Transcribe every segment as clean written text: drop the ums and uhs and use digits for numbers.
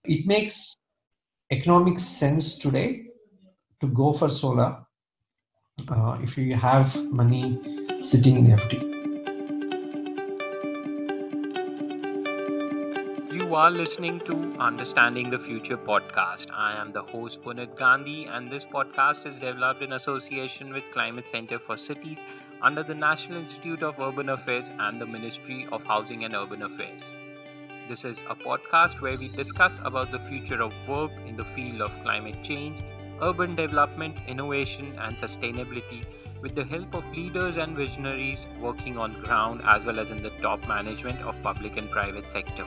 It makes economic sense today to go for solar if you have money sitting in FD. You are listening to Understanding the Future podcast. I am the host Punit Gandhi, and this podcast is developed in association with Climate Center for Cities under the National Institute of Urban Affairs and the Ministry of Housing and Urban Affairs. This is a podcast where we discuss about the future of work in the field of climate change, urban development, innovation, and sustainability with the help of leaders and visionaries working on ground as well as in the top management of public and private sector.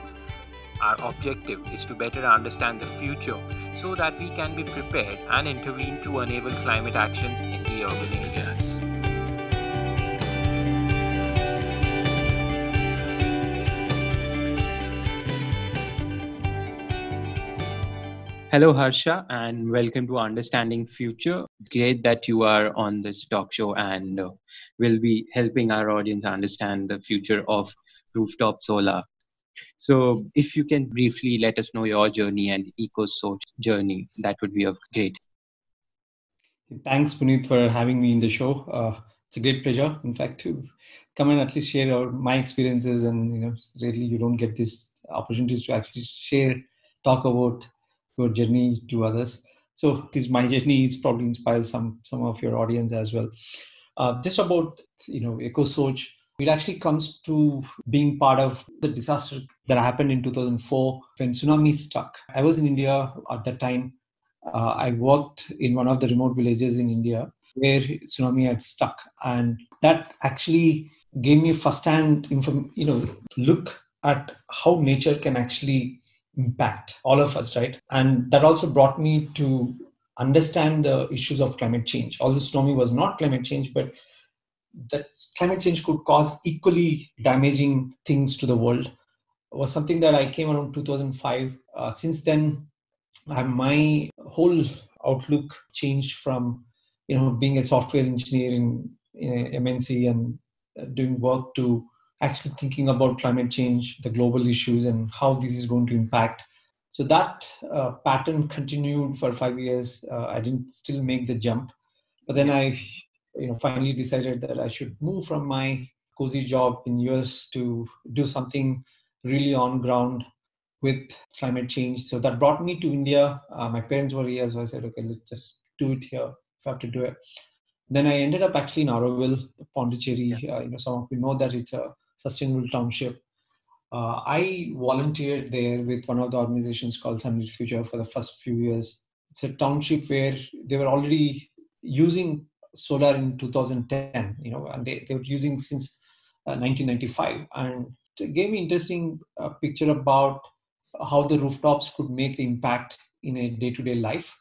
Our objective is to better understand the future so that we can be prepared and intervene to enable climate actions in the urban areas. Hello, Harsha, and welcome to Understanding Future. Great that you are on this talk show and will be helping our audience understand the future of rooftop solar. So, if you can briefly let us know your journey and EcoSoch journey, that would be of great. Thanks, Puneet, for having me in the show. It's a great pleasure, in fact, to come and at least share my experiences. And really, you don't get these opportunities to actually talk about your journey to others. So, this my journey is probably inspires some of your audience as well. Just about EcoSoch. It actually comes to being part of the disaster that happened in 2004 when tsunami struck. I was in India at that time. I worked in one of the remote villages in India where tsunami had struck, and that actually gave me first-hand look at how nature can actually impact all of us, right? And that also brought me to understand the issues of climate change. Although tsunami was not climate change, but that climate change could cause equally damaging things to the world was something that I came around 2005. Since then, my whole outlook changed from being a software engineer in a MNC and doing work to actually thinking about climate change, the global issues, and how this is going to impact. So that pattern continued for 5 years. I didn't still make the jump, but then I finally decided that I should move from my cozy job in US to do something really on ground with climate change. So that brought me to India. My parents were here, so I said, okay, let's just do it here if I have to do it. Then I ended up actually in Auroville, Pondicherry. Some of you know that it's a sustainable township. I volunteered there with one of the organizations called Sunlit Future for the first few years. It's a township where they were already using solar in 2010, and they were using since 1995. And it gave me interesting picture about how the rooftops could make impact in a day-to-day life.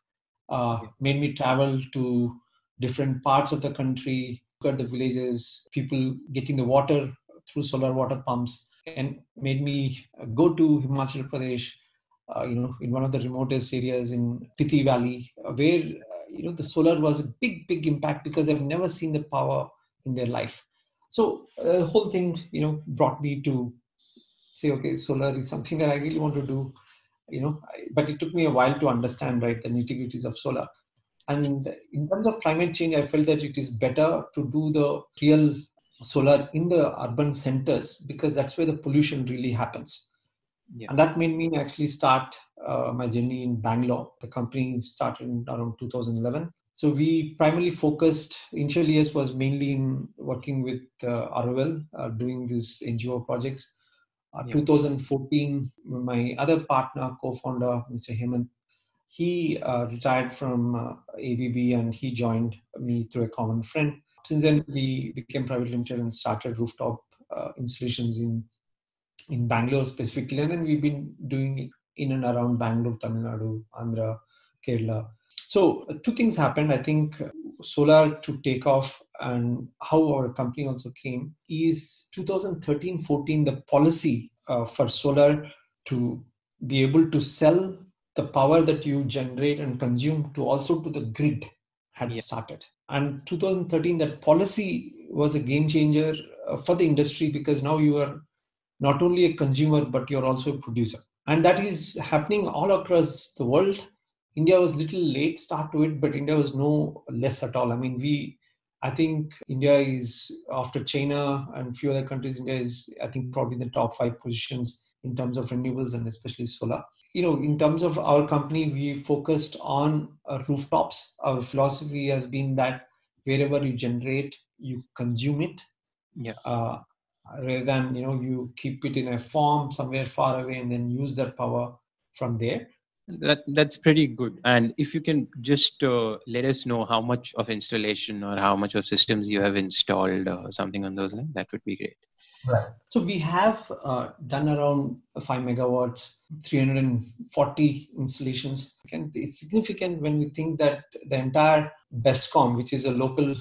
Made me travel to different parts of the country, look at the villages, people getting the water through solar water pumps, and made me go to Himachal Pradesh, in one of the remotest areas in Spiti Valley, where the solar was a big impact because they've never seen the power in their life. So the whole thing, brought me to say, okay, solar is something that I really want to do, but it took me a while to understand, right, the nitty-gritties of solar. And in terms of climate change, I felt that it is better to do the real solar in the urban centers because that's where the pollution really happens. Yeah. And that made me actually start my journey in Bangalore. The company started around 2011. So we primarily focused, initial years was mainly in working with Auroville, doing these NGO projects. 2014, my other partner, co-founder, Mr. Hemant, he retired from ABB and he joined me through a common friend. Since then, we became private limited and started rooftop installations in Bangalore specifically. And then we've been doing it in and around Bangalore, Tamil Nadu, Andhra, Kerala. So two things happened. I think solar to take off and how our company also came is 2013-14, the policy for solar to be able to sell the power that you generate and consume to also to the grid had started. And 2013, that policy was a game changer for the industry because now you are not only a consumer, but you're also a producer. and that is happening all across the world. India was little late start to it, but India was no less at all. I mean, I think India is, after China and few other countries, India is, I think, probably in the top five positions in terms of renewables and especially solar. In terms of our company, we focused on rooftops. Our philosophy has been that wherever you generate, you consume it, Yeah. uh, rather than you keep it in a farm somewhere far away and then use that power from there. That's pretty good. And if you can just let us know how much of installation or how much of systems you have installed, something on those lines, that would be great. Right. So we have done around 5 megawatts, 340 installations. And it's significant when we think that the entire BESCOM, which is a local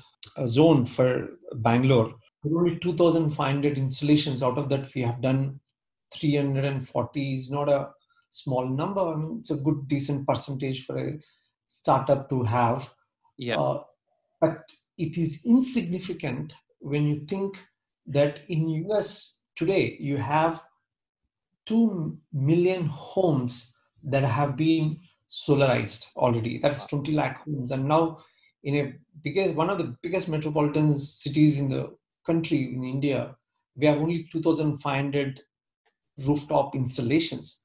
zone for Bangalore, there are only 2,500 installations. Out of that, we have done 340. Is not a small number. I mean, it's a good, decent percentage for a startup to have. Yeah. Uh, but it is insignificant when you think that in US today you have 2 million homes that have been solarized already. That's 20 lakh homes. And now in one of the biggest metropolitan cities in the country, in India, we have only 2,500 rooftop installations,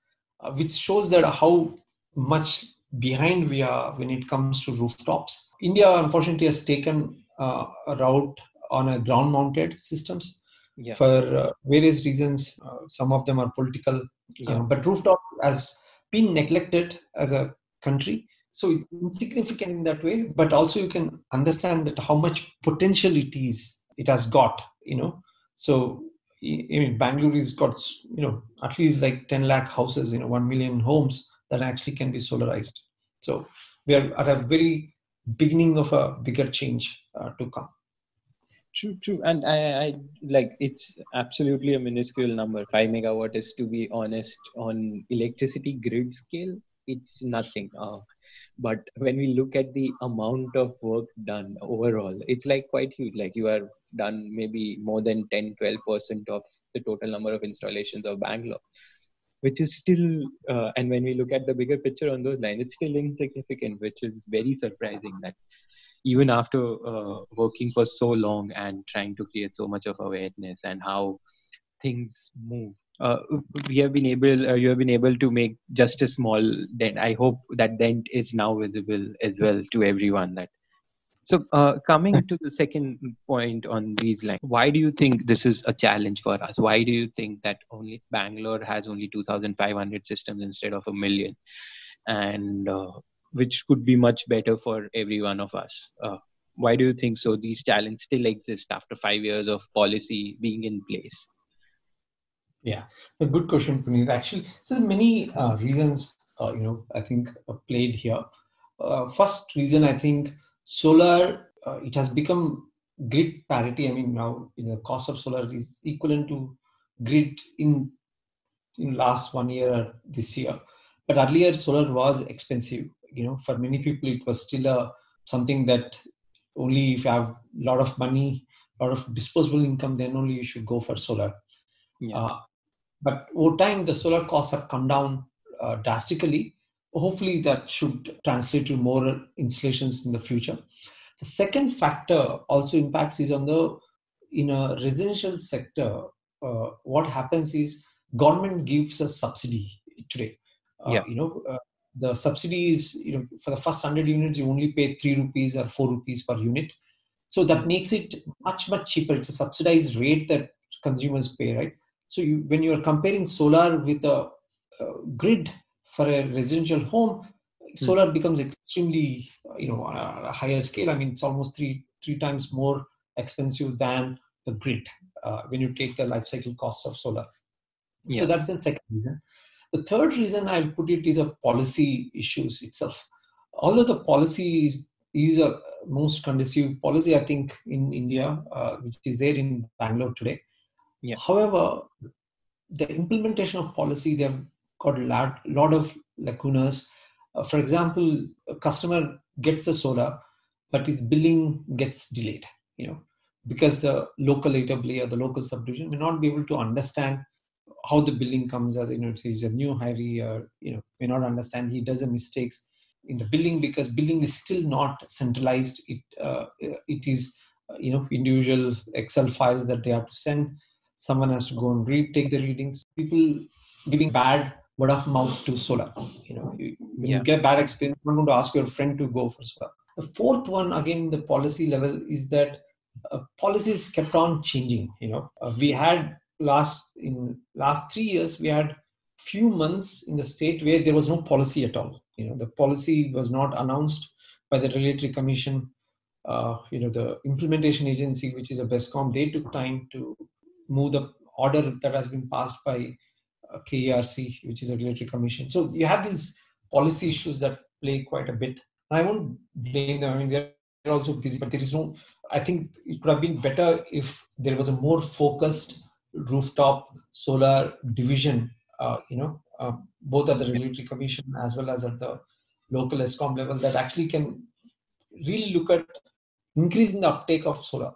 which shows that how much behind we are when it comes to rooftops. India, unfortunately, has taken a route on a ground mounted systems Yeah. for various reasons. Some of them are political, Yeah. but rooftop has been neglected as a country. So it's insignificant in that way, but also you can understand that how much potential it has got, So I mean, Bangalore has got, at least like 10 lakh houses, 1 million homes that actually can be solarized. So we are at a very beginning of a bigger change to come. True, true. And I like it's absolutely a minuscule number. 5 megawatt is, to be honest, on electricity grid scale, it's nothing. But when we look at the amount of work done overall, it's like quite huge. Like you have done maybe more than 10-12% of the total number of installations of Bangalore, which is still, and when we look at the bigger picture on those lines, it's still insignificant, which is very surprising that even after working for so long and trying to create so much of awareness and how things move, uh, you have been able to make just a small dent. I hope that dent is now visible as well to everyone. That so coming to the second point on these lines, why do you think this is a challenge for us? Why do you think that only Bangalore has only 2,500 systems instead of a million, and which could be much better for every one of us? Why do you think so? These challenges still exist after 5 years of policy being in place. Yeah, a good question, Puneet. Actually, so there are many reasons, I think played here. First reason, I think solar, it has become grid parity. I mean, now the cost of solar is equivalent to grid in last 1 year or this year. But earlier, solar was expensive. For many people, it was still something that only if you have a lot of money, a lot of disposable income, then only you should go for solar. Yeah. Uh, but over time, the solar costs have come down drastically. Hopefully, that should translate to more installations in the future. The second factor also impacts is on in a residential sector. What happens is government gives a subsidy today. Yeah. The subsidy is, for the first 100 units, you only pay 3 rupees or 4 rupees per unit. So that Mm. makes it much, much cheaper. It's a subsidized rate that consumers pay, right? So when you are comparing solar with a grid for a residential home, Mm. solar becomes extremely, on a higher scale. I mean, it's almost three times more expensive than the grid when you take the life cycle cost of solar. So Yeah. that's the second reason. The third reason I'll put it is a policy issues itself. Although the policy is a most conducive policy, I think, in India, which is there in Bangalore today. Yeah. However, the implementation of policy, they've got a lot of lacunas. For example, a customer gets a solar, but his billing gets delayed, because the local AAA or the local subdivision may not be able to understand how the billing comes out. He's a new hiree, may not understand. He does a mistakes in the billing, because billing is still not centralized. It is individual Excel files that they have to send. Someone has to go and take the readings. People giving bad word of mouth to solar. When you get bad experience, you're not going to ask your friend to go for solar. The fourth one, again, the policy level, is that policies kept on changing. We had last 3 years, we had few months in the state where there was no policy at all. The policy was not announced by the regulatory commission. The implementation agency, which is a BESCOM, they took time to move the order that has been passed by KERC, which is a regulatory commission. So you have these policy issues that play quite a bit. I won't blame them. I mean, they're also busy, but there is no. I think it could have been better if there was a more focused rooftop solar division. Both at the regulatory commission as well as at the local ESCOM level, that actually can really look at increasing the uptake of solar.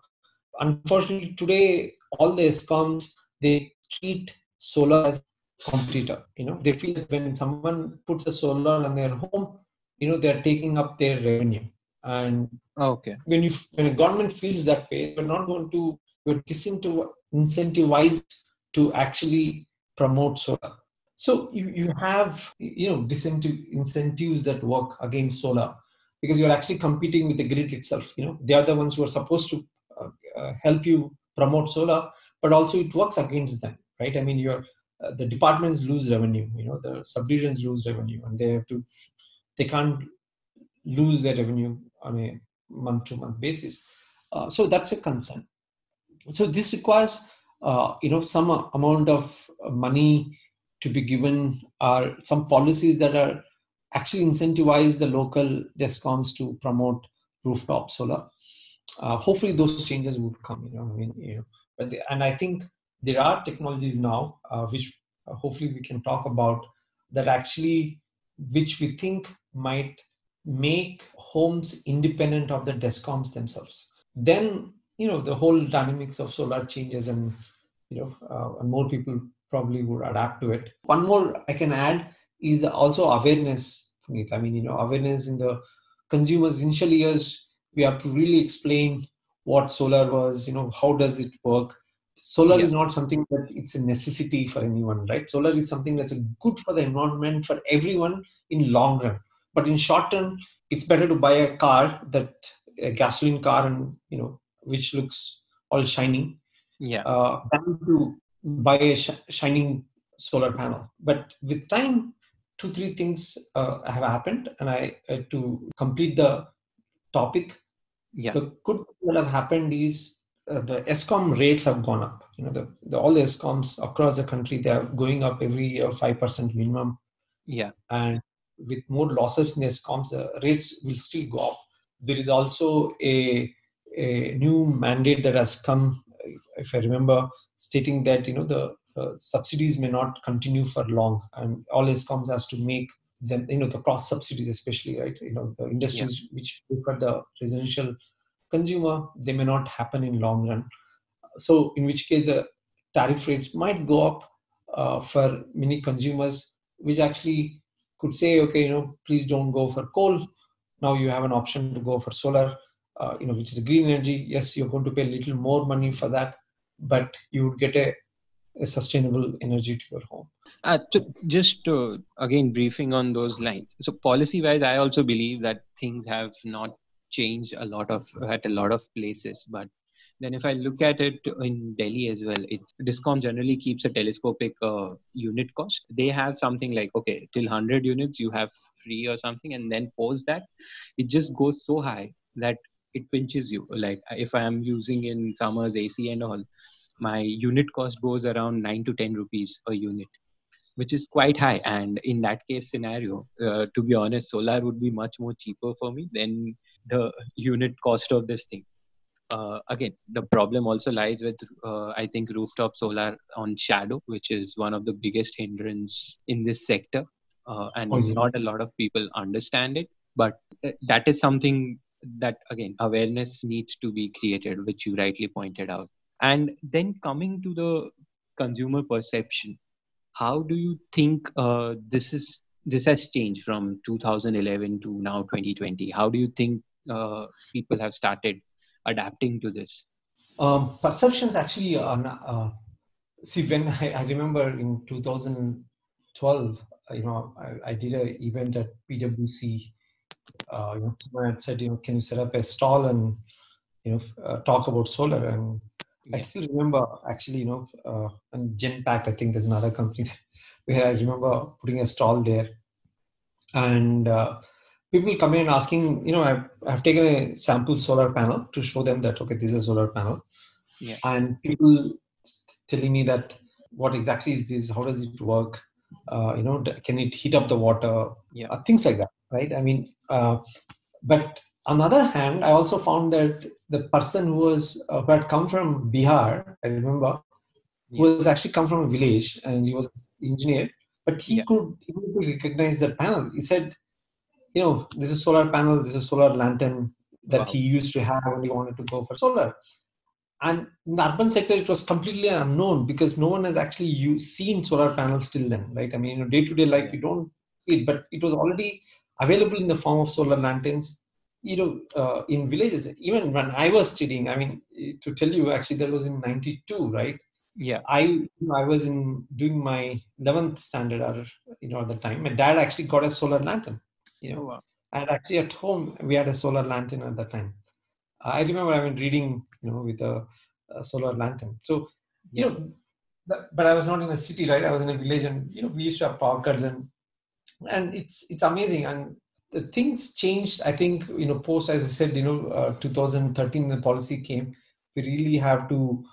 Unfortunately, today all the ESCOMs, they treat solar as competitor. They feel that when someone puts a solar on their home, they're taking up their revenue. And when a government feels that way, you're disincentivized to actually promote solar. So you have incentives that work against solar, because you're actually competing with the grid itself. They are the ones who are supposed to help you promote solar, but also it works against them, right? I mean, the departments lose revenue, the subdivisions lose revenue, and they can't lose their revenue on a month-to-month basis. So that's a concern. So this requires some amount of money to be given, or some policies that are actually incentivize the local DESCOMs to promote rooftop solar. Hopefully those changes would come. And I think there are technologies now which hopefully we can talk about, that actually, which we think might make homes independent of the DESCOMs themselves. Then the whole dynamics of solar changes, and and more people probably would adapt to it. One more I can add is also awareness, Puneet. I mean, awareness in the consumers' initial years. We have to really explain what solar was, how does it work. Solar is not something that it's a necessity for anyone, right? Solar is something that's good for the environment, for everyone in long run. But in short term, it's better to buy a gasoline car, and which looks all shiny, than to buy a shining solar panel. But with time, 2-3 things have happened, and to complete the topic, the good thing that have happened is the ESCOM rates have gone up. All the ESCOMs across the country, they are going up every year 5% minimum. And with more losses in the ESCOMs, the rates will still go up. There is also a new mandate that has come, if I remember, stating that the subsidies may not continue for long, and all ESCOMs has to make them, the cross subsidies especially, right? The industries which prefer the residential consumer, they may not happen in long run. So in which case the tariff rates might go up for many consumers, which actually could say, okay, please don't go for coal. Now you have an option to go for solar, which is a green energy. Yes, you're going to pay a little more money for that, but you would get a sustainable energy to your home. Just again briefing on those lines. So policy wise, I also believe that things have not changed at a lot of places. But then if I look at it in Delhi as well, it's DISCOM generally keeps a telescopic unit cost. They have something like, okay, till 100 units you have free or something, and then post that, it just goes so high that it pinches you. Like if I am using in summers AC and all, my unit cost goes around 9 to 10 rupees a unit, which is quite high. And in that case scenario, to be honest, solar would be much more cheaper for me than the unit cost of this thing. Again, the problem also lies with, I think, rooftop solar on shadow, which is one of the biggest hindrance in this sector. And not a lot of people understand it. But that is something that, again, awareness needs to be created, which you rightly pointed out. And then coming to the consumer perception, How do you think this has changed from 2011 to now 2020? How do you think people have started adapting to this? Perceptions actually are see, when I remember in 2012, I did an event at PwC. Someone had said, can you set up a stall and talk about solar? And I Yeah, still remember actually, and Genpact, I think there's another company where I remember putting a stall there, and people come in asking, I've taken a sample solar panel to show them that okay, this is a solar panel, yeah, and people telling me that what exactly is this, how does it work, can it heat up the water, yeah. things like that, right? I mean, but on the other hand, I also found that the person who had come from Bihar, I remember, who Yeah, was actually come from a village, and he was an engineer, but he yeah. could immediately recognize the panel. He said, this is solar panel, this is solar lantern that he Wow. used to have when he wanted to go for solar. And in the urban sector, it was completely unknown because no one has actually seen solar panels till then, right? I mean, day to day life, Yeah, you don't see it, but it was already available in the form of solar lanterns. In villages, even when I was studying, I mean, to tell you, actually, that was in '92, right? yeah. I was in doing my 11th standard, or at the time, my dad actually got a solar lantern, you know, Oh, wow. and actually at home we had a solar lantern at the time. I remember I mean reading, with a solar lantern. So, you Yeah, know, but I was not in a city, right? I was in a village, and we used to have power cuts, and it's amazing. And the things changed. I think post, as I said, 2013 the policy came. We really have to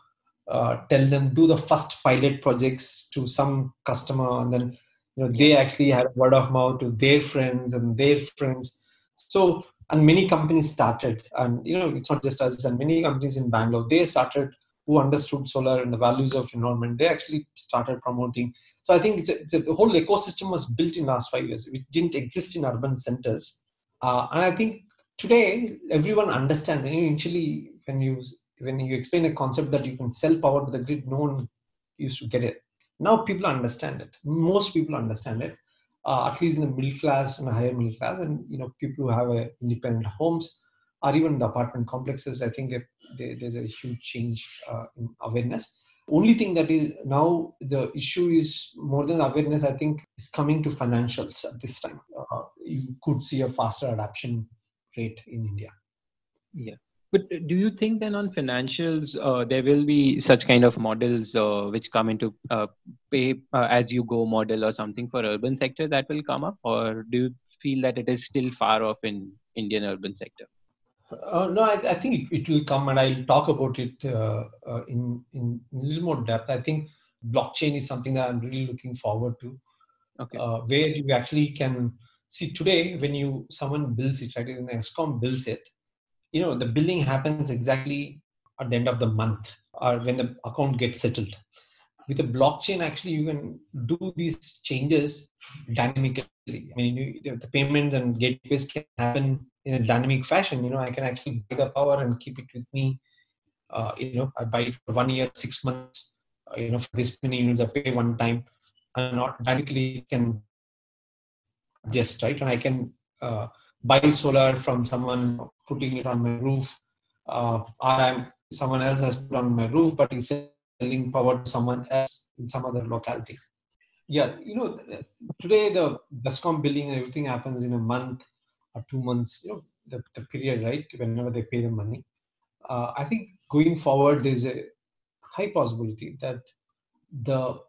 tell them, do the first pilot projects to some customer, and then yeah, they actually had word of mouth to their friends and their friends. So, and many companies started, and it's not just us, and many companies in Bangalore, they started, who understood solar and the values of environment, they actually started promoting. So I think the whole ecosystem was built in last 5 years, which didn't exist in urban centers. And I think today everyone understands. And initially, when you explain a concept that you can sell power to the grid, no one used to get it. Now people understand it. Most people understand it, at least in the middle class and higher middle class, and people who have independent homes, or even the apartment complexes. I think that there's a huge change in awareness. Only thing that is now the issue is more than awareness. I think is coming to financials at this time. You could see a faster adoption rate in India. yeah. But do you think then on financials, there will be such kind of models which come into pay as you go model or something for urban sector that will come up, or do you feel that it is still far off in Indian urban sector? No, I think it will come, and I'll talk about it in a little more depth. I think blockchain is something that I'm really looking forward to, Okay. where you actually can see today when someone builds it, right? When ESCOM builds it, the billing happens exactly at the end of the month, or when the account gets settled. With a blockchain, actually, you can do these changes dynamically. I mean, the payments and gateways can happen in a dynamic fashion. I can actually buy the power and keep it with me. I buy it for 1 year, 6 months. For this many units, I pay one time, and not dynamically it can adjust, right? And I can buy solar from someone putting it on my roof, or someone else has put on my roof, but he's selling power to someone else in some other locality. Yeah, today the Discom billing and everything happens in a month or 2 months. The period, right? Whenever they pay the money. I think going forward, there's a high possibility that the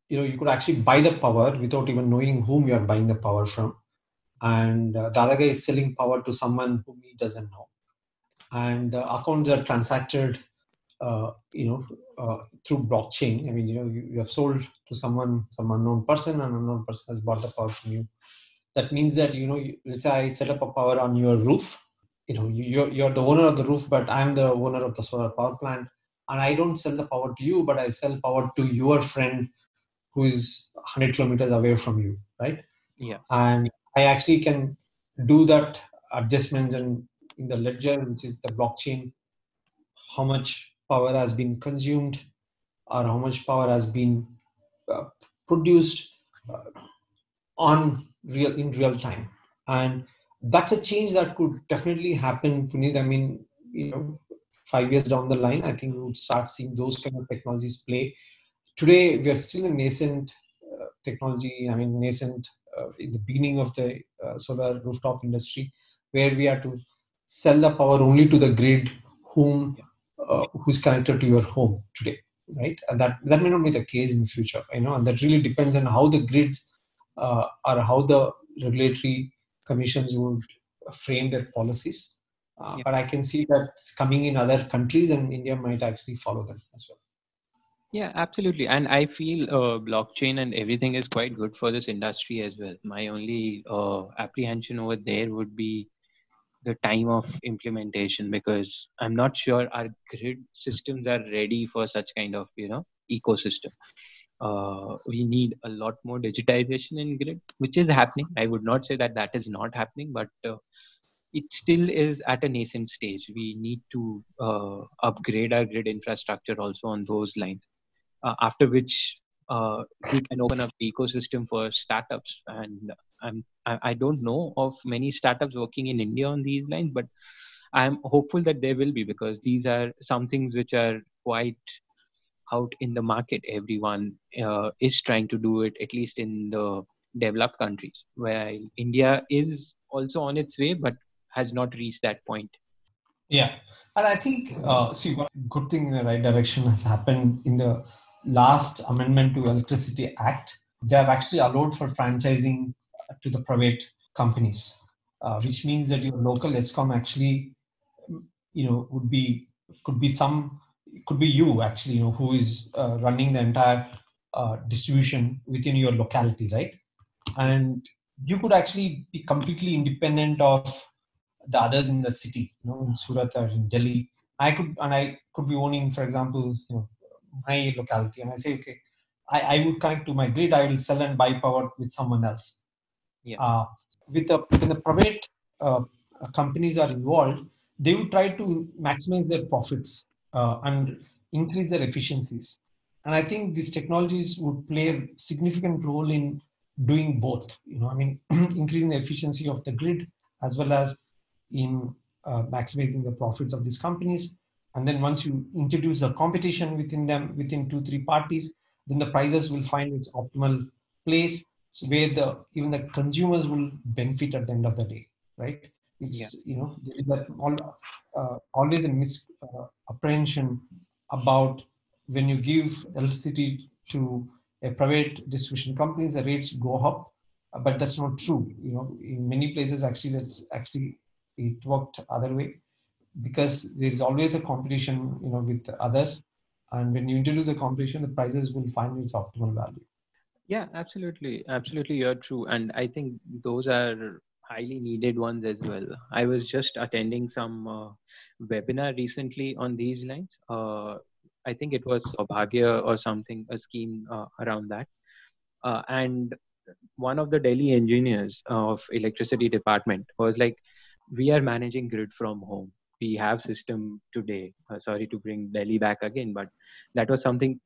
you could actually buy the power without even knowing whom you are buying the power from, and the other guy is selling power to someone whom he doesn't know, and the accounts are transacted uh, you know through blockchain. I mean, you have sold to some unknown person, and unknown person has bought the power from you. That means that let's say I set up a power on your roof. You're the owner of the roof, but I'm the owner of the solar power plant, and I don't sell the power to you, but I sell power to your friend who is 100 kilometers away from you, right? Yeah, And I actually can do that adjustments, and in the ledger, which is the blockchain, how much power has been consumed, or how much power has been uh, produced uh, on real in real time, and that's a change that could definitely happen, Puneet. I mean, 5 years down the line, I think we would start seeing those kind of technologies play. Today we are still a nascent technology, I mean nascent in the beginning of the solar rooftop industry, where we are to sell the power only to the grid whom who's connected to your home today, right? And that may not be the case in future, and that really depends on how the grids or how the regulatory commissions would frame their policies. Yeah. But I can see that's coming in other countries, and India might actually follow them as well. Yeah, absolutely. And I feel blockchain and everything is quite good for this industry as well. My only apprehension over there would be the time of implementation, because I'm not sure our grid systems are ready for such kind of ecosystem. We need a lot more digitization in grid, which is happening. I would not say that that is not happening, but it still is at a nascent stage. We need to upgrade our grid infrastructure also on those lines, after which we can open up the ecosystem for startups. And I don't know of many startups working in India on these lines, but I'm hopeful that there will be, because these are some things which are quite out in the market. Everyone is trying to do it, at least in the developed countries, while India is also on its way, but has not reached that point. Yeah, and I think see, one good thing in the right direction has happened in the last amendment to Electricity Act. They have actually allowed for franchising to the private companies, which means that your local ESCOM actually, would be could be some could be you actually, who is running the entire distribution within your locality, right? Yeah, And you could actually be completely independent of the others in the city, in Surat or in Delhi. I could be owning, for example, my locality, and I say, okay, I would connect to my grid. I will sell and buy power with someone else. yeah, uh, when the private uh, companies are involved, they would try to maximize their profits and increase their efficiencies. And I think these technologies would play a significant role in doing both. I mean, increasing the efficiency of the grid as well as in maximizing the profits of these companies. And then once you introduce a competition within them, within two, three parties, then the prices will find its optimal place, so where the even the consumers will benefit at the end of the day, right? yeah, There is that always a misapprehension about when you give electricity to a private distribution companies, the rates go up, but that's not true. In many places, actually, that's actually it worked other way, because there is always a competition, with others, and when you introduce a competition, the prices will find its optimal value. yeah. Absolutely, absolutely. You're true, and I think those are highly needed ones as well. I was just attending some webinar recently on these lines. I think it was Saubhagya or something, a scheme around that. And one of the Delhi engineers of electricity department was like, we are managing grid from home. We have system today. Sorry to bring Delhi back again, but that was something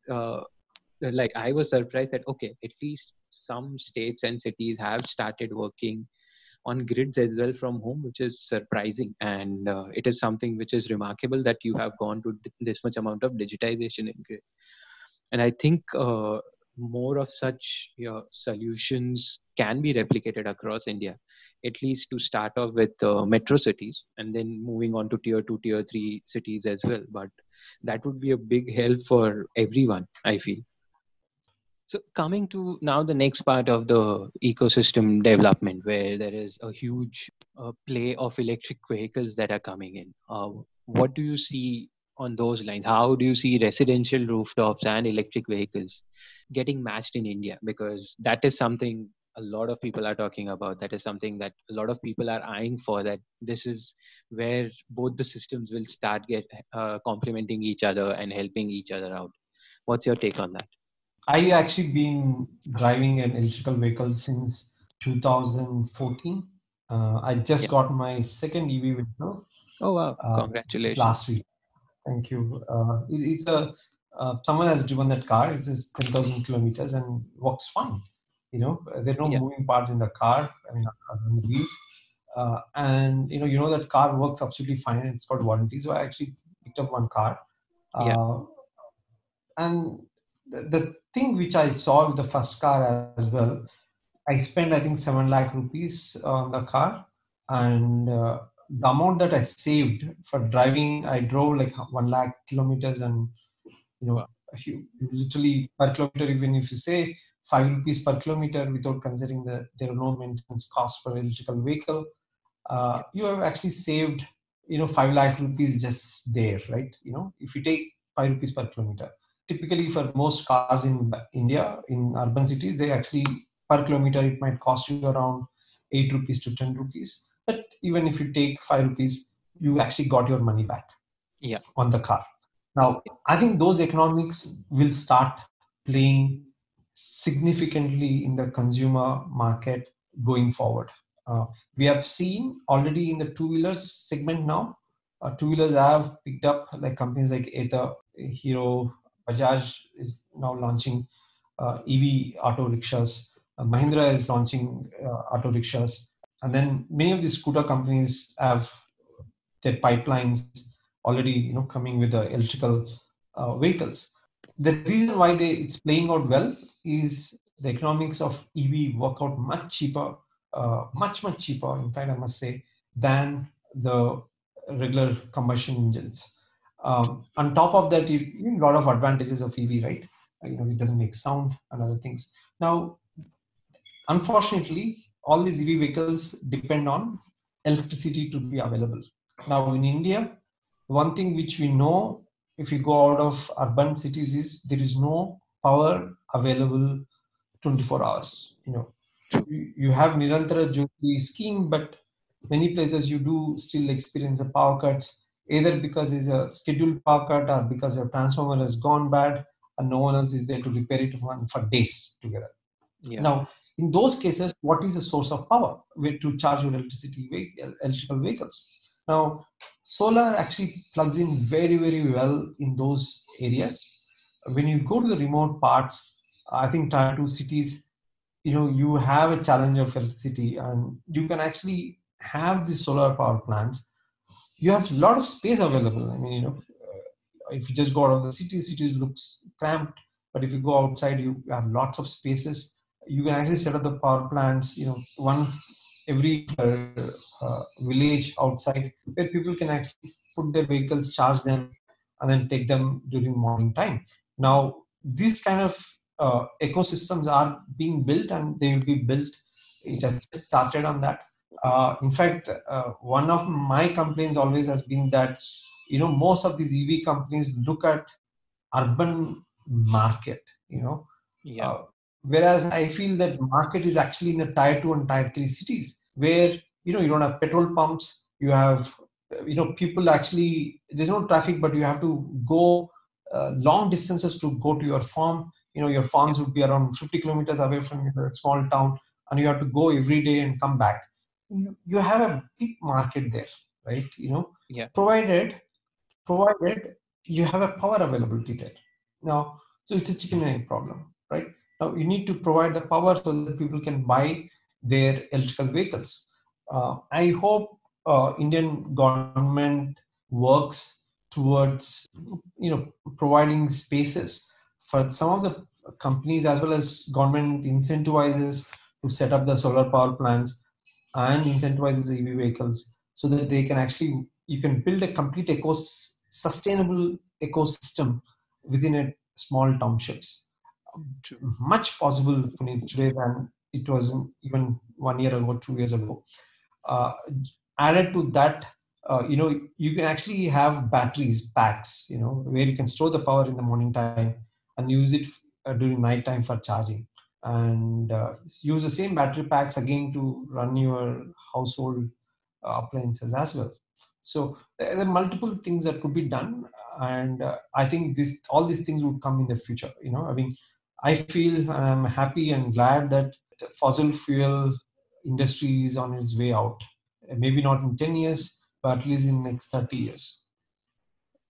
like I was surprised that, okay, at least some states and cities have started working on grids as well from home, which is surprising. And it is something which is remarkable that you have gone to this much amount of digitization in grid. And I think more of such solutions can be replicated across India, at least to start off with metro cities, and then moving on to tier 2, tier 3 cities as well. But that would be a big help for everyone, I feel. So coming to now the next part of the ecosystem development, where there is a huge play of electric vehicles that are coming in. What do you see on those lines? How do you see residential rooftops and electric vehicles getting matched in India? Because that is something a lot of people are talking about. That is something that a lot of people are eyeing for. That this is where both the systems will start get complementing each other and helping each other out. What's your take on that? I actually been driving an electrical vehicle since 2014. I just Yeah. got my second EV vehicle Oh wow! just Congratulations. last week. Thank you. It's a someone has driven that car. It's just 10,000 kilometers and works fine. There are no Yeah. moving parts in the car. I mean, other than the wheels. And that car works absolutely fine. And it's got warranty. So I actually picked up one car. Yeah. Uh, and the thing which I saw with the first car as well, I spent I think 7 lakh rupees on the car, and the amount that I saved for driving, I drove like 1 lakh kilometers, and you know Wow. you literally per kilometer, even if you say 5 rupees per kilometer without considering that there are no maintenance costs for electrical vehicle, Yeah. you have actually saved 5 lakh rupees just there, right? If you take 5 rupees per kilometer, typically for most cars in India, in urban cities, they actually per kilometer it might cost you around 8 rupees to 10 rupees. But even if you take 5 rupees, you actually got your money back Yeah. on the car. Now, Yeah. I think those economics will start playing significantly in the consumer market going forward. Uh, we have seen already in the two-wheelers segment now. Two-wheelers have picked up, like companies like Ather, Hero, Bajaj is now launching EV auto rickshaws. Mahindra is launching auto rickshaws, and then many of the scooter companies have their pipelines already coming with the electrical vehicles. The reason why it's playing out well is the economics of EV work out much cheaper, much cheaper, in fact I must say, than the regular combustion engines. On top of that, a lot of advantages of EV, right? It doesn't make sound and other things. Now, unfortunately, all these EV vehicles depend on electricity to be available. Now, in India, one thing which we know, if you go out of urban cities, is there is no power available 24 hours. True. You have Nirantara Jyoti scheme, but many places you do still experience the power cuts, either because it's a scheduled power cut or because your transformer has gone bad and no one else is there to repair it for days together. Yeah. Now, in those cases, what is the source of power to charge your electrical vehicles? Now, solar actually plugs in very, very well in those areas. When you go to the remote parts, I think tier two cities, you have a challenge of electricity, and you can actually have the solar power plants. You have a lot of space available. I mean, if you just go out of the cities looks cramped, but if you go outside, you have lots of spaces. You can actually set up the power plants, one every village outside, where people can actually put their vehicles, charge them, and then take them during morning time. Now, these kind of ecosystems are being built, and they will be built. It has just started on that. In fact, one of my complaints always has been that most of these EV companies look at urban market, Yeah. uh, whereas I feel that market is actually in the tier 2 and tier 3 cities, where you don't have petrol pumps. You have people, actually there's no traffic, but you have to go long distances to go to your farm. Your Yeah. farms would be around 50 kilometers away from your small town, and you have to go every day and come back. You have a big market there, right? Yeah. Provided you have a power availability there. Now, so it's a chicken and egg problem, right? Now you need to provide the power so that people can buy their electrical vehicles. I hope Indian government works towards providing spaces for some of the companies, as well as government incentivizes to set up the solar power plants and incentivizes EV vehicles, so that they can actually, you can build a complete sustainable ecosystem within a small townships. True. Much possible, Puneet, today than it was even 1 year ago, 2 years ago. Uh, Added to that, you can actually have batteries packs, where you can store the power in the morning time and use it during night time for charging, and use the same battery packs again to run your household appliances as well. So there are multiple things that could be done, and I think this all these things would come in the future. I mean, I feel I'm happy and glad that fossil fuel industry is on its way out. Maybe not in 10 years, but at least in next 30 years.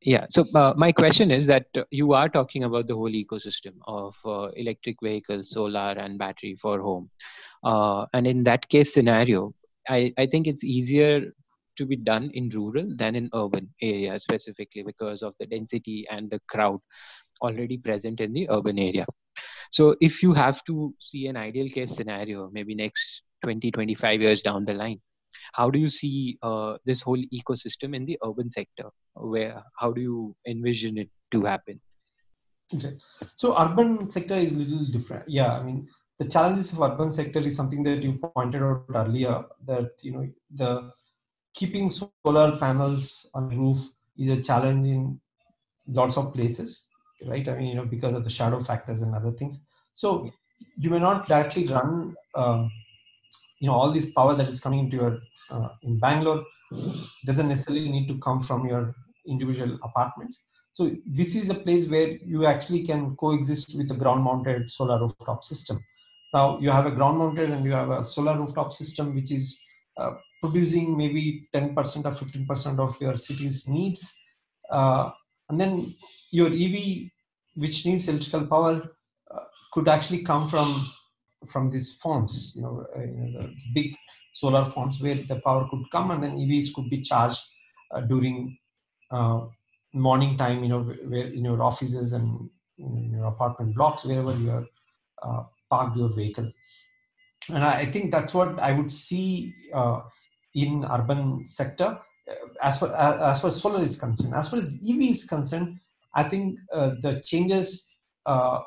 Yeah. So my question is that you are talking about the whole ecosystem of electric vehicles, solar, and battery for home. And in that case scenario, I think it's easier to be done in rural than in urban areas, specifically because of the density and the crowd already present in the urban area. So if you have to see an ideal case scenario, maybe next 20-25 years down the line, how do you see this whole ecosystem in the urban sector? Where how do you envision it to happen? Okay. So urban sector is a little different. Yeah, I mean the challenges of urban sector is something that you pointed out earlier. That the keeping solar panels on a roof is a challenge in lots of places, right? I mean because of the shadow factors and other things. So Yeah, you may not directly run all this power that is coming into your in Bangalore doesn't necessarily need to come from your individual apartments. So this is a place where you actually can coexist with a ground mounted solar rooftop system. Now you have a ground mounted and you have a solar rooftop system which is producing maybe 10% or 15% of your city's needs, uh, and then your EV, which needs electrical power, could actually come from these farms, the big solar farms where the power could come, and then EVs could be charged during uh, morning time, where in your offices and in your apartment blocks, wherever you are parked your vehicle. And I think that's what I would see in urban sector as far as solar is concerned. As far as EV is concerned, I think the changes, uh,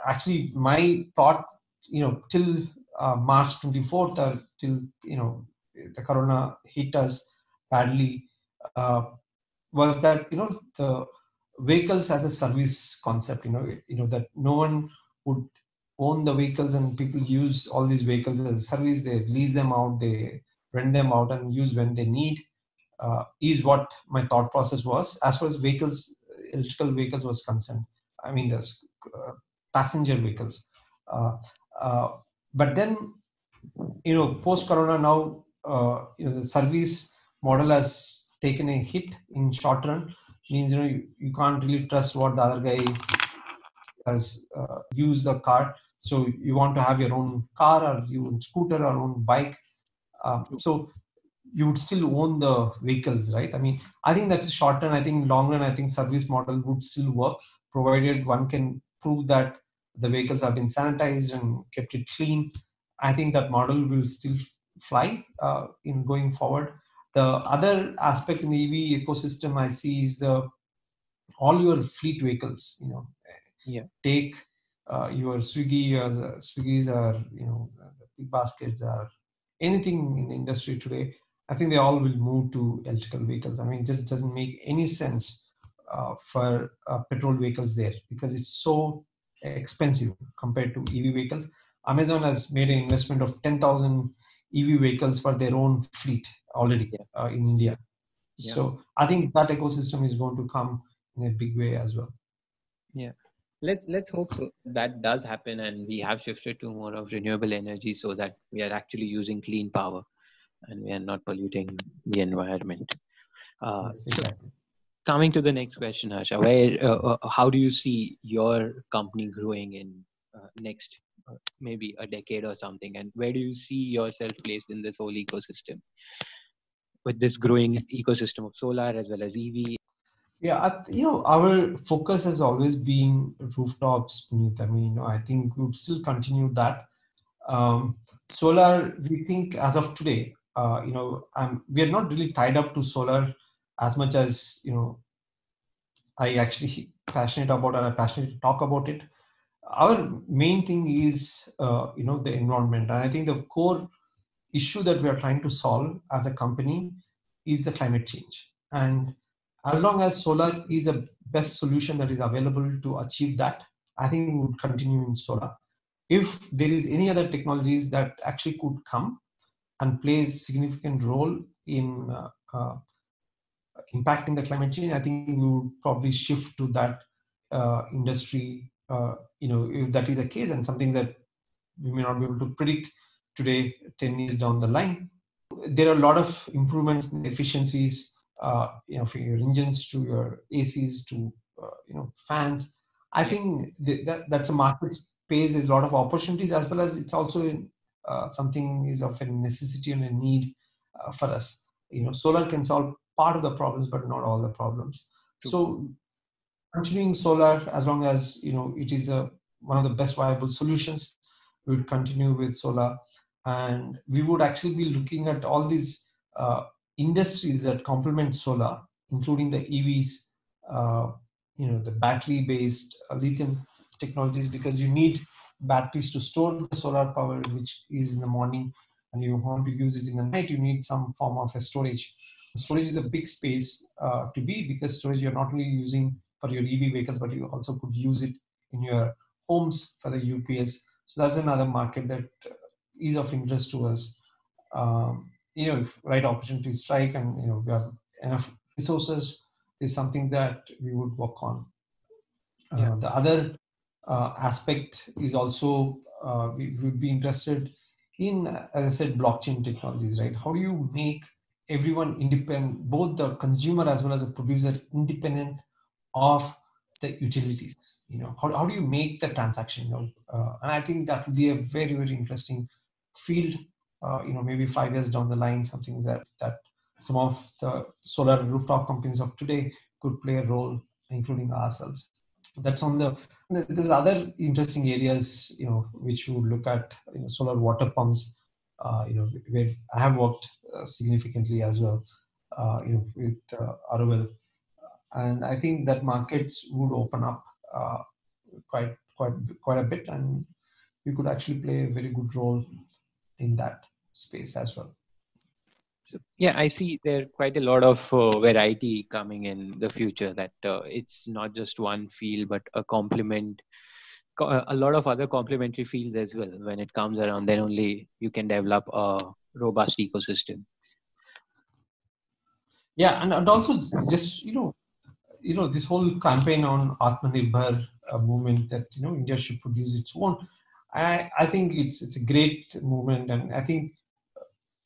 actually my thought, till March 24th, or till the corona hit us badly, was that the vehicles as a service concept, that no one would own the vehicles and people use all these vehicles as a service. They lease them out, they rent them out and use when they need, is what my thought process was as far as vehicles, electrical vehicles was concerned. I mean the passenger vehicles. uh, uh, but then post corona now, the service model has taken a hit in short run. Means you can't really trust what the other guy has used the car. So you want to have your own car or your own scooter or own bike. So you would still own the vehicles, right? I mean, I think that's a short run. I think long run, I think service model would still work, provided one can prove that the vehicles have been sanitized and kept it clean. I think that model will still fly in going forward. The other aspect in the EV ecosystem I see is all your fleet vehicles. yeah, Take your Swiggy's, or the big baskets, or anything in the industry today. I think they all will move to electrical vehicles. I mean, it just doesn't make any sense for petrol vehicles there, because it's so expensive compared to EV vehicles. Amazon has made an investment of 10,000 EV vehicles for their own fleet already yeah, in India. yeah, So I think that ecosystem is going to come in a big way as well. yeah. Let's hope so that does happen, and we have shifted to more of renewable energy so that we are actually using clean power and we are not polluting the environment. Yes, So exactly. coming to the next question, Harsha, how do you see your company growing in next maybe a decade or something, and where do you see yourself placed in this whole ecosystem with this growing ecosystem of solar as well as EV? Yeah, our focus has always been rooftops, Puneet. I mean, I think we would still continue that. Solar, we think as of today, we are not really tied up to solar as much as, I actually passionate about, and I'm passionate to talk about it. Our main thing is, the environment. And I think the core issue that we are trying to solve as a company is the climate change. And as long as solar is a best solution that is available to achieve that, I think we would continue in solar. If there is any other technologies that actually could come and play a significant role in impacting the climate change, I think we would probably shift to that industry. If that is the case, and something that we may not be able to predict today, 10 years down the line, there are a lot of improvements in efficiencies for your engines to your ACs to fans. I Yeah. think that's a market space. There's a lot of opportunities, as well as it's also something is of a necessity and a need for us. Solar can solve part of the problems, but not all the problems. True. So continuing solar, as long as it is one of the best viable solutions, we would continue with solar. And we would actually be looking at all these industries that complement solar, including the EVs, uh, the battery based lithium technologies, because you need batteries to store the solar power, which is in the morning, and you want to use it in the night. You need some form of a storage. Storage is a big space to be, because storage you're not only using for your EV vehicles, but you also could use it in your homes for the UPS. So that's another market that is of interest to us. If right opportunities strike, and we have enough resources, is something that we would work on. Yeah. The other aspect is also we would be interested in, as I said, blockchain technologies, right? How do you make everyone independent, both the consumer as well as the producer, independent of the utilities? How do you make the transaction? And I think that would be a very, very interesting field. Maybe 5 years down the line, something that some of the solar rooftop companies of today could play a role, including ourselves. That's on the. There's other interesting areas, which we would look at. Solar water pumps. Where I have worked significantly as well. With ROL, and I think that markets would open up quite quite quite a bit, and we could actually play a very good role in that space as well. So, yeah, I see there quite a lot of variety coming in the future, that it's not just one field, but a lot of other complementary fields as well. When it comes around, then only you can develop a robust ecosystem. Yeah, and also just this whole campaign on Atmanirbhar movement, that India should produce its own. I think it's a great movement, and I think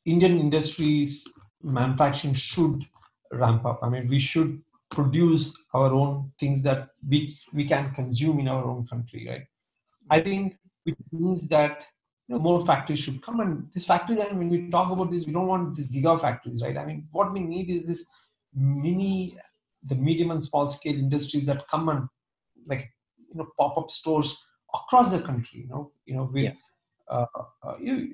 Indian industries manufacturing should ramp up. I mean, we should produce our own things that we can consume in our own country, right? I think, which means that more factories should come, and these factories. And when we talk about this, we don't want these giga factories, right? I mean, what we need is this the medium and small scale industries that come and, like, pop up stores across the country. With Yeah.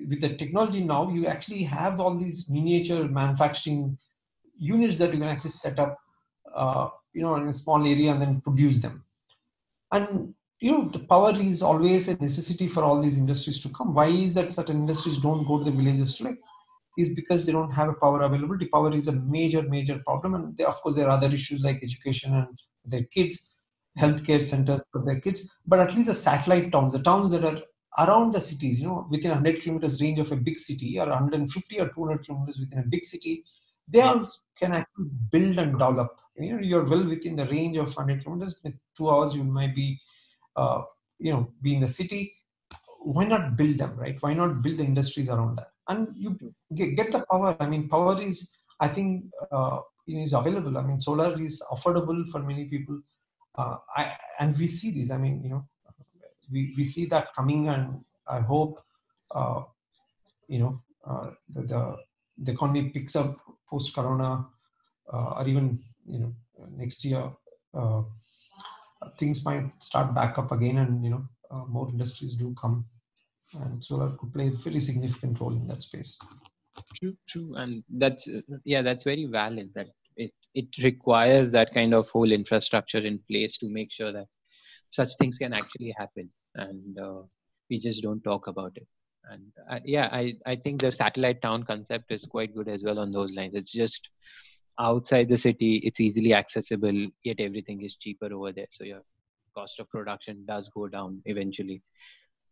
with the technology now, you actually have all these miniature manufacturing units that you can actually set up, in a small area and then produce them. And the power is always a necessity for all these industries to come. Why is that certain industries don't go to the villages today? Is because they don't have a power availability. Power is a major problem, and of course there are other issues like education and their kids, Mm. healthcare centers for their kids. But at least the satellite towns, the towns that are around the cities, within 100 kilometers range of a big city, or 150 or 200 kilometers within a big city, they Yeah. all can actually build and develop. You're well within the range of 100 kilometers. In 2 hours you might uh, be in the city. Why not build them, right? Why not build the industries around that? And you get the power. I mean, power is, I think, is available. I mean, solar is affordable for many people. And we see this. I mean, we see that coming, and I hope, uh, the economy picks up post Corona, or even next year. Uh, Things might start back up again, and more industries do come, and solar could play a very significant role in that space. True, and that's very valid. That it requires that kind of whole infrastructure in place to make sure that such things can actually happen, and we just don't talk about it. And I think the satellite town concept is quite good as well on those lines. It's just outside the city, it's easily accessible, yet everything is cheaper over there. So your cost of production does go down eventually,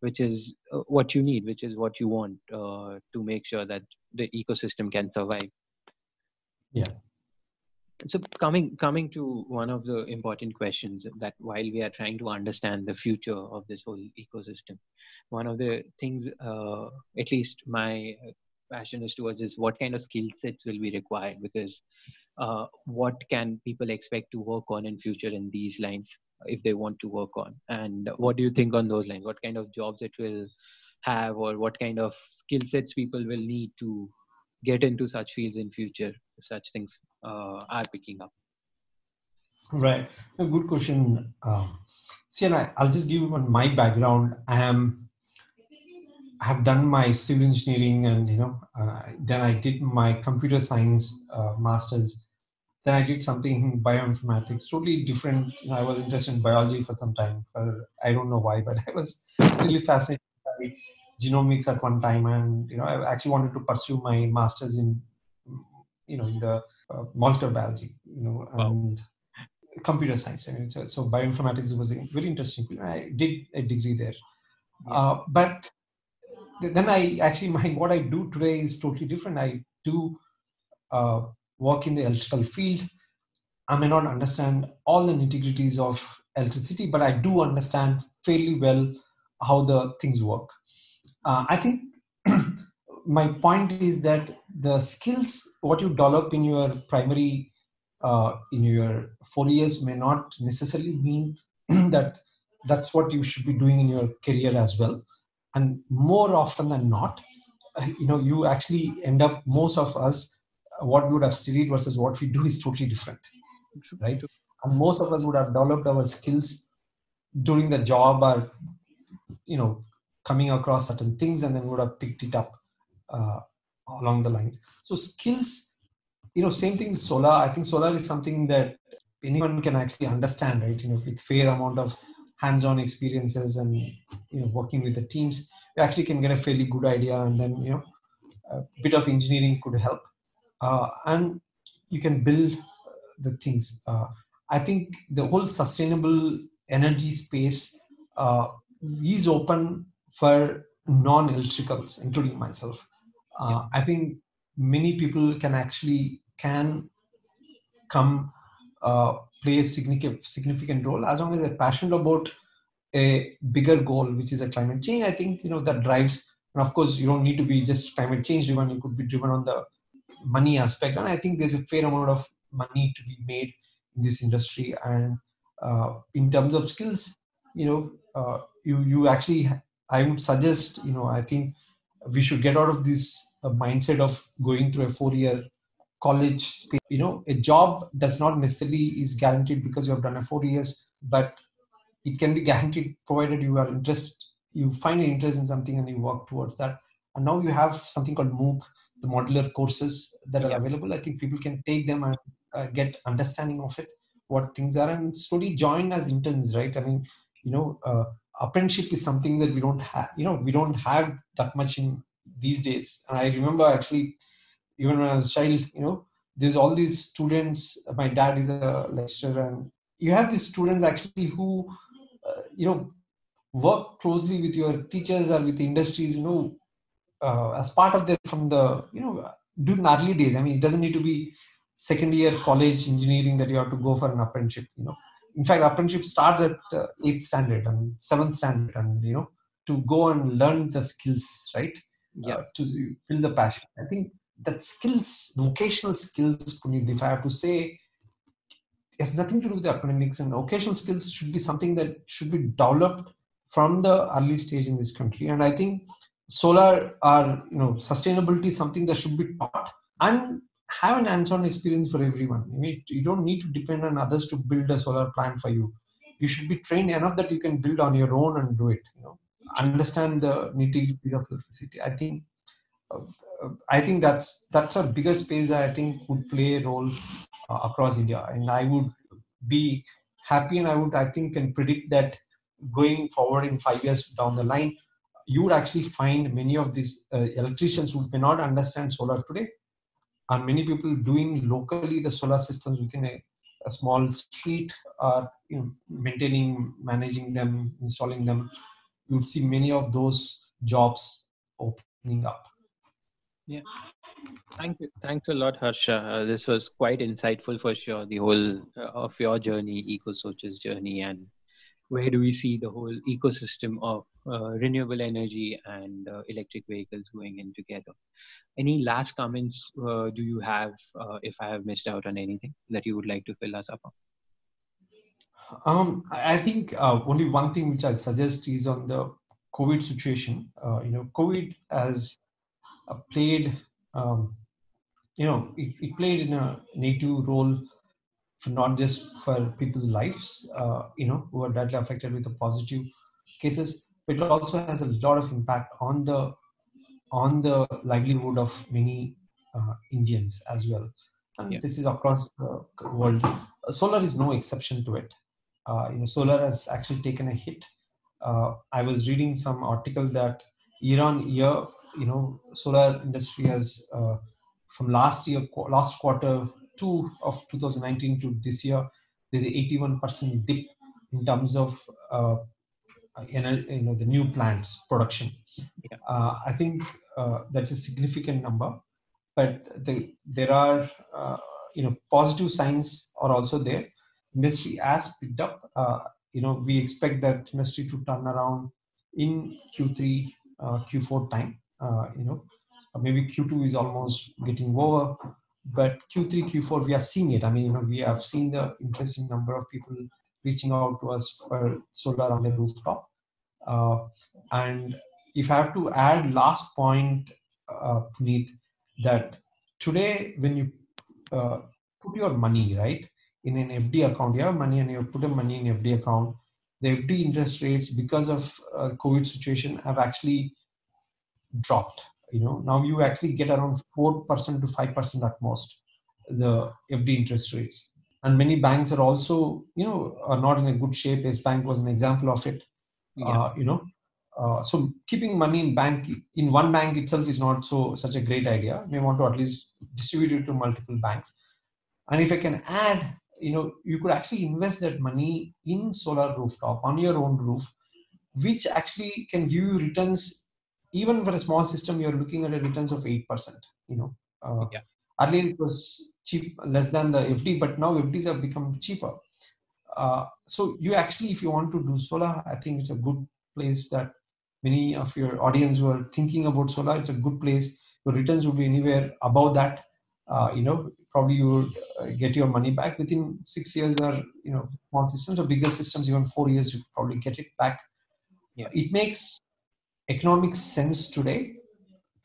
which is what you need, which is what you want to make sure that the ecosystem can survive. Yeah. So coming to one of the important questions, that while we are trying to understand the future of this whole ecosystem, one of the things, at least my passion is towards, is what kind of skill sets will be required, because what can people expect to work on in future in these lines if they want to work on? And what do you think on those lines? What kind of jobs it will have, or what kind of skill sets people will need to get into such fields in future if such things are picking up? Right. A good question. See, and I'll just give you my background. I have done my civil engineering, and then I did my computer science masters. Then I did something in bioinformatics, totally different. I was interested in biology for some time. I don't know why, but I was really fascinated by genomics at one time, and I actually wanted to pursue my masters in in the molecular biology, Wow. and computer science. So bioinformatics was a very interesting field. I did a degree there, Yeah. but then I actually my what I do today is totally different. I do uh, work in the electrical field. I may not understand all the nitty-gritties of electricity, but I do understand fairly well how the things work. I think my point is that the skills what you develop in your primary in your 4 years may not necessarily mean that that's what you should be doing in your career as well. And more often than not, you actually end up, most of us, what we would have studied versus what we do is totally different, True, right? true. And most of us would have developed our skills during the job, or coming across certain things, and then would have picked it up uh, along the lines. So skills, same thing with solar. I think solar is something that anyone can actually understand, right? With fair amount of hands-on experiences, and working with the teams, you actually can get a fairly good idea, and then a bit of engineering could help, and you can build the things. I think the whole sustainable energy space uh, is open for non-electricals, including myself. Yeah. I think many people can come play a significant role as long as they're passionate about a bigger goal, which is a climate change. I think that drives. And of course, you don't need to be just climate change driven. You could be driven on the money aspect, and I think there's a fair amount of money to be made in this industry. And in terms of skills, you actually, I would suggest, I think we should get out of this mindset of going through a 4 year college space. A job does not necessarily is guaranteed because you have done a 4 years, but it can be guaranteed provided you find an interest in something and you work towards that. And now you have something called MOOC, the modular courses that are Yeah. available. I think people can take them and get understanding of it, what things are, and slowly join as interns, right? I mean, apprenticeship is something that we don't have that much in these days. And I remember actually, even when I was a child, there's all these students. My dad is a lecturer, and you have these students actually who, work closely with your teachers or with the industries, as part of their from the, during the early days. I mean, it doesn't need to be second year college engineering that you have to go for an apprenticeship. In fact, apprenticeship starts at eighth standard and seventh standard, and to go and learn the skills, right? Yeah. To build the passion. I think that skills, vocational skills, Puneet, if I have to say, has nothing to do with the academics, and vocational skills should be something that should be developed from the early stage in this country. And I think solar or sustainability is something that should be taught and have an hands-on experience for everyone. I mean, you don't need to depend on others to build a solar plant for you. You should be trained enough that you can build on your own and do it. Understand the nitty-gritties of electricity. Uh, I think that's a bigger space that I think would play a role across India, and I would be happy, and I think can predict that going forward in 5 years down the line, you would actually find many of these electricians who may not understand solar today, and many people doing locally the solar systems within a small street, or maintaining, managing them, installing them. You would see many of those jobs opening up. Yeah. Thank you. Thanks a lot, Harsha. This was quite insightful for sure. The whole of your journey, EcoSoch's journey, and where do we see the whole ecosystem of renewable energy and electric vehicles going in together. Any last comments do you have, if I have missed out on anything that you would like to fill us up on? I think only one thing which I suggest is on the COVID situation. COVID has played, um, it played in a native role for not just for people's lives, who are directly affected with the positive cases, but it also has a lot of impact on the livelihood of many Indians as well. And Yeah, this is across the world. Solar is no exception to it. Solar has actually taken a hit. I was reading some article that year on year, solar industry has from last quarter two of 2019 to this year, there's an 81% dip in terms of the new plants production. yeah, I think that's a significant number, but there are positive signs are also there. Industry has picked up. We expect that industry to turn around in Q3, Q4 time. Maybe Q2 is almost getting over, but Q3, Q4 we are seeing it. I mean, we have seen the interesting number of people reaching out to us for solar on the rooftop. Uh, and if I have to add last point, Puneet, that today when you put your money right in an FD account, you have money and you put the money in FD account. The FD interest rates, because of COVID situation, have actually dropped. Now you actually get around 4% to 5% at most, the FD interest rates. And many banks are also are not in a good shape. As bank was an example of it. yeah, uh, you know so keeping money in one bank itself is not such a great idea. You may want to at least distribute it to multiple banks. And if I can add, you could actually invest that money in solar rooftop on your own roof, which actually can give you returns. Even for a small system, you're looking at a returns of 8%. uh, yeah, Earlier it was cheap, less than the FD, but now FDs have become cheaper. So you actually, if you want to do solar, I think it's a good place that many of your audience who are thinking about solar, it's a good place. Your returns would be anywhere above that. Probably you would get your money back within 6 years, or small systems or bigger systems, even 4 years, you probably get it back. yeah. It makes economic sense today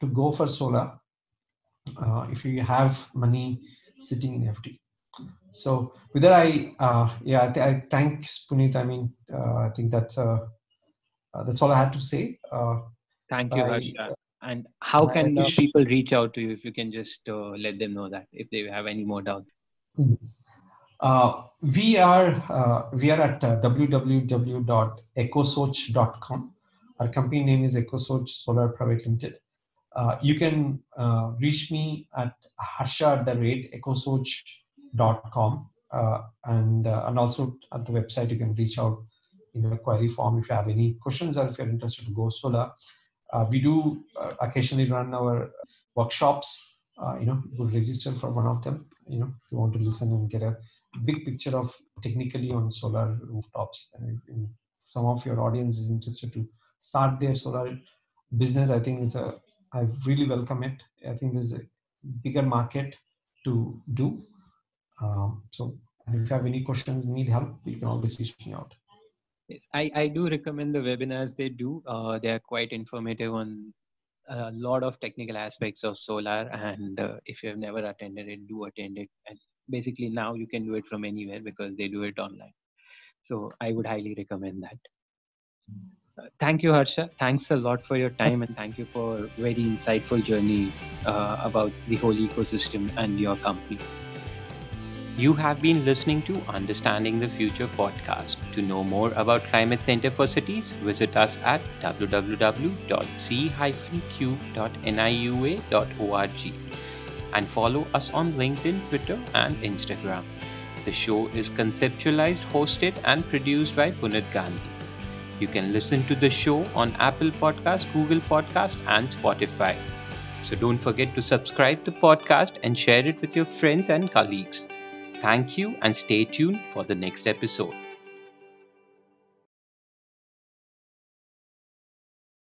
to go for solar if you have money sitting in FD. So with that, I thanks Puneet. I mean, I think that's all I had to say. Thank you, I Harsha. And how I can wish. people reach out to you, if you can just let them know that if they have any more doubts? Yes. We are at www.ecosoch.com. Our company name is EcoSoch Solar Private Limited. You can reach me at harsha@ecosoch.com, and also at the website you can reach out in the query form if you have any questions or if you're interested to go solar. We do occasionally run our workshops. You could register for one of them. If you want to listen and get a big picture of technically on solar rooftops. And if some of your audience is interested to start their solar business, I think I really welcome it. I think there's a bigger market to do. So and if you have any questions, need help, you can always reach me out. Yes, I do recommend the webinars they do. They are quite informative on a lot of technical aspects of solar. And if you have never attended it, do attend it. And basically, now you can do it from anywhere because they do it online. So I would highly recommend that. Thank you, Harsha. Thanks a lot for your time, and thank you for very insightful journey about the whole ecosystem and your company. You have been listening to Understanding the Future podcast. To know more about Climate Center for Cities, visit us at www.c-q.niua.org and follow us on LinkedIn, Twitter, and Instagram. The show is conceptualized, hosted, and produced by Punit Gandhi. You can listen to the show on Apple Podcast, Google Podcast, and Spotify. So don't forget to subscribe to the podcast and share it with your friends and colleagues. Thank you and stay tuned for the next episode.